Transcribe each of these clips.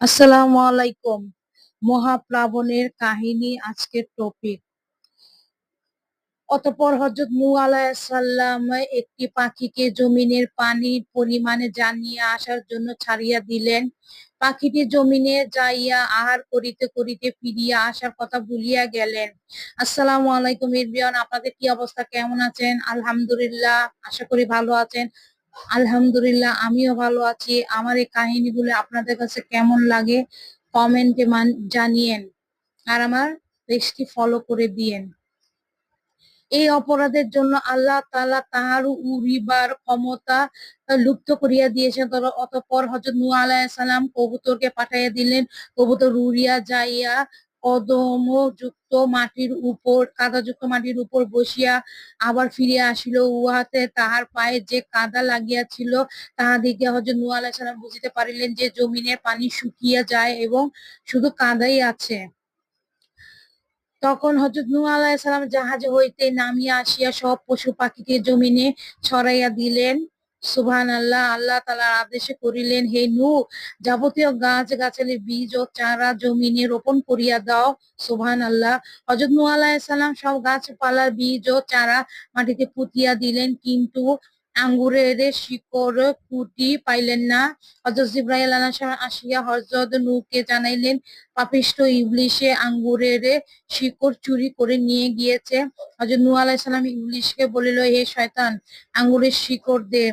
আসসালামু আলাইকুম। মহাপ্লাবনের কাহিনী আজকের টপিক। অতঃপর হযরত নূহ আলাইহিস সালাম একটি পাখিকে জমিনের পানির পরিমাণে জানিয়ে আসার জন্য ছাড়িয়া দিলেন। পাখিটি জমিনে যাইয়া আহার করিতে করিতে ফিরিয়া আসার কথা ভুলিয়া গেলেন। আসসালামু আলাইকুম এভরিওয়ান, আপনাদের কি অবস্থা, কেমন আছেন? আলহামদুলিল্লাহ, আশা করি ভালো আছেন। আলহামদুলিল্লাহ, আমিও ভালো আছি। আমার এই কাহিনীগুলো আপনাদের কাছে কেমন লাগে কমেন্টে জানিয়েন, আর আমার পেজটি ফলো করে দিয়েন। এই অপরাধের জন্য আল্লাহ তাআলা তাহার উড়িবার ক্ষমতা লুপ্ত করিয়া দিয়েছেন। অতঃপর হযরত নূহ আলাইহিস সালাম কবুতরকে পাঠাইয়া দিলেন। কবুতর উড়িয়া যাইয়া কাদাযুক্ত মাটির উপর বসিয়া আবার ফিরিয়া আসিল। উহাতে তাহার পায়ে যে কাদা লাগিয়াছিল তাহা দেখিয়া হযরত নূহ আলাইহিস সালাম বুঝিতে পারিলেন যে জমিনের পানি শুকিয়া যায় এবং শুধু কাদাই আছে। তখন হযরত নূহ আলাইহিস সালাম জাহাজ হইতে নামিয়া আসিয়া সব পশু পাখিকে জমিনে ছড়াইয়া দিলেন। সুবহানাল্লাহ। আল্লাহ তাআলার আদেশে করিলেন, হে নূহ, যাবতীয় গাছ গাছালি বীজ ও চারা জমিনে রোপণ করিয়া দাও। সুবহানাল্লাহ। হযরত নূহ আলাইহিস সালাম সব গাছপালার বীজ ও চারা মাটিতে পুঁতিয়া দিলেন, কিন্তু আঙ্গুরের শিকড় কুটি পাইলেন না। হযরত জিবরাইল আলাইহিস সালাম আসিয়া হযরত নূহকে জানাইলেন, পাপিষ্ঠ ইবলীসে আঙ্গুরের শিকড় চুরি করে নিয়ে গিয়েছে। হযরত নূহ আলাইহিস সালাম ইবলীসকে বলিল, হে শয়তান, আঙ্গুরের শিকড় দে।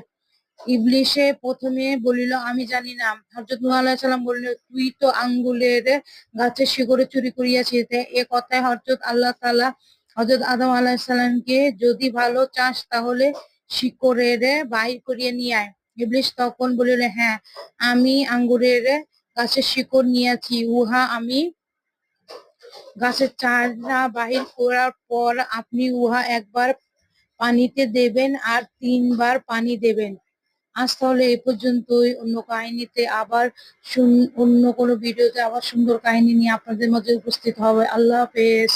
ইবলীসে প্রথমে বলিল, আমি জানি না। হযরত নূহ আলাইহিস সালাম বললেন, তুই তো আঙ্গুরের গাছের শিকড় চুরি করিয়াছিস। এ কথায় হযরত আল্লাহ তাআলা হযরত আদম আলাইহিস সালামকে, যদি ভালো চাস তাহলে শিকড়ের বাহির করিয়া নিয়ে আয়। ইবলীস তখন বলিল, হ্যাঁ, আমি আঙ্গুরের গাছের শিকড় নিয়েছি, উহা আমি গাছের চারা বাহির করার পর আপনি উহা একবার পানিতে দেবেন আর ৩ বার পানি দেবেন। আজ তাহলে এ পর্যন্তই। অন্য কোনো ভিডিওতে আবার সুন্দর কাহিনী নিয়ে আপনাদের মাঝে উপস্থিত হবে। আল্লাহ হাফেজ।